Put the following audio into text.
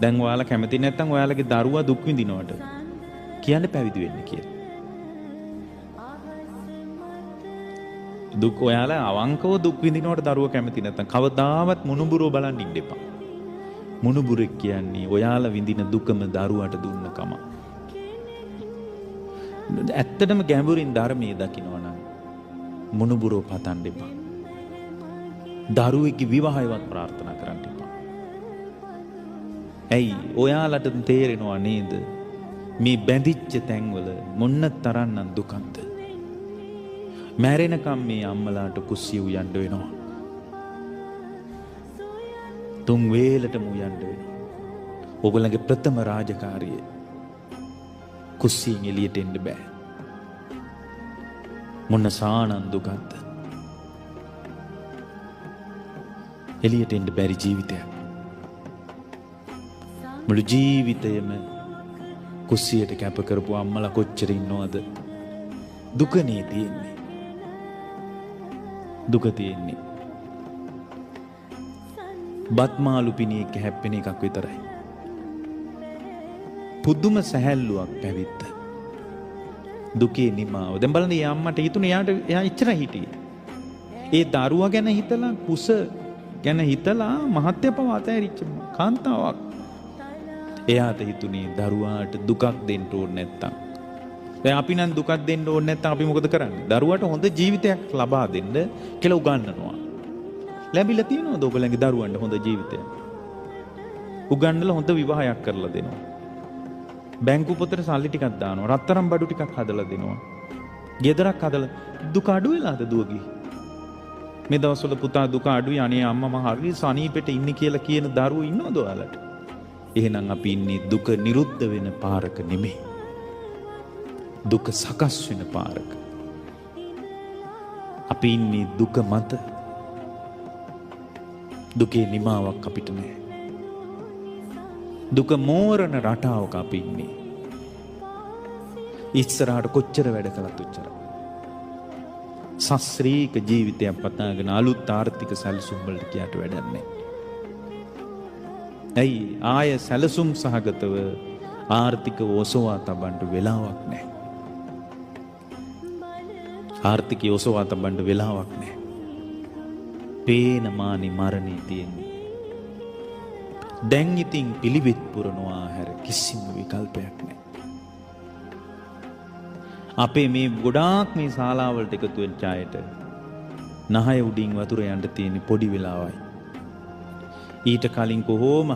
දැන් ඔයාලා කැමති නැත්නම් ඔයාලගේ දරුවා දුක් විඳිනවට කියන්නේ පැවිදි වෙන්න කියලා. දුක් ඔයාලා අවංකව දුක් විඳිනවට දරුවා කැමති නැත්නම් කවදාවත් මුණුබුරෝ බලන් ඉන්න එපා. මුණුබුරෙක් කියන්නේ ඔයාලා විඳින දුකම දරුවාට දුන්න කම. ඇත්තටම ගැඹුරින් ධර්මයේ දකිනවා නම් මුණුබුරෝ පතන්න එපා. දරුවෙක්ගේ විවාහයවත් ප්‍රාර්ථනා කරන්න එපා. ඇයි ඔයාලට තේරෙනවා නේද මේ බැඳිච්ච තැන්වල මොන්න තරම්නම් දුකක්ද? මැරෙනකම් මේ අම්මලාට කුස්සිය උයන්න වෙනවා. තුන් වේලටම උයන්න වෙනවා. ඔයගොල්ලන්ගේ ප්‍රථම රාජකාරිය කුස්සියෙන් එළියට එන්න බෑ. මොන සානන් දුකක්ද? එළියට එන්න බැරි ජීවිතයක්. මුළු ජීවිතයම කුස්සියට කැප කරපු අම්මලා කොච්චර ඉන්නවද? දුකනේ තියෙන්නේ. දුක තියෙන්නේ. බත්මාලු පිණියෙක් හැප්පෙන එකක් විතරයි. පුදුම සැහැල්ලුවක් පැවිද්ද. දුකේ නිමාව. දැන් බලන්න මේ අම්මට හිතුනේ එයා ඉච්චර හිටියේ. ඒ දරුවා ගැන හිතලා කුස ගැන හිතලා මහත්ය පව අතහැරිච්ච කාන්තාවක්. එයාට හිතුනේ දරුවාට දුකක් දෙන්න ඕනේ නැත්තම්. දැන් අපි නම් දුකක් දෙන්න ඕනේ නැත්තම් අපි මොකද කරන්නේ? දරුවාට හොඳ ජීවිතයක් ලබා දෙන්න කියලා උගන්වනවා. ලැබිලා තියෙනවද ඔයගොල්ලන්ගේ දරුවන්ට හොඳ ජීවිතයක්? උගන්වලා හොඳ විවාහයක් කරලා දෙනවා. බැංකු පොතට සල්ලි ටිකක් දානවා. රත්තරන් බඩු ටිකක් හදලා දෙනවා. ගෙදරක් හදලා දුක අඩු වෙලාද දුවගේ? මේ දවස්වල පුතා දුක අඩුයි අනේ අම්මා මම හරි සනීපෙට ඉන්නේ කියලා කියන දරුවෝ ඉන්නවද ඔයාලට? එහෙනම් අපි ඉන්නේ දුක නිරුද්ධ වෙන පාරක නෙමෙයි. දුක සකස් වෙන පාරක. අපි ඉන්නේ දුක මත. දුකේ නිමාවක් අපිට නැහැ. දුක මෝරන රටාවක අපි ඉන්නේ. ඉස්සරහට කොච්චර වැඩ කළත් උච්චර. සස්ත්‍රීක ජීවිතයක් පතාගෙන අලුත් ආර්ථික සැලසුම් වලට කියට වැඩක් නැහැ. ඇයි ආය සැලසුම් සහගතව ආර්ථික ඔසවා තබන්න වෙලාවක් නැහැ. ආර්ථිකය ඔසවා තබන්න වෙලාවක් නැහැ. පේන මානි මරණේ තියෙන්නේ. දැන් ඉතින් පිළිවෙත් පුරනවා හැර කිසිම විකල්පයක් නැහැ. අපේ මේ ගොඩාක් මේ ශාලාවලට එකතු වෙච්ච අයට නහය උඩින් වතුර යන්න තියෙන පොඩි වෙලාවයි. ඊට කලින් කොහොම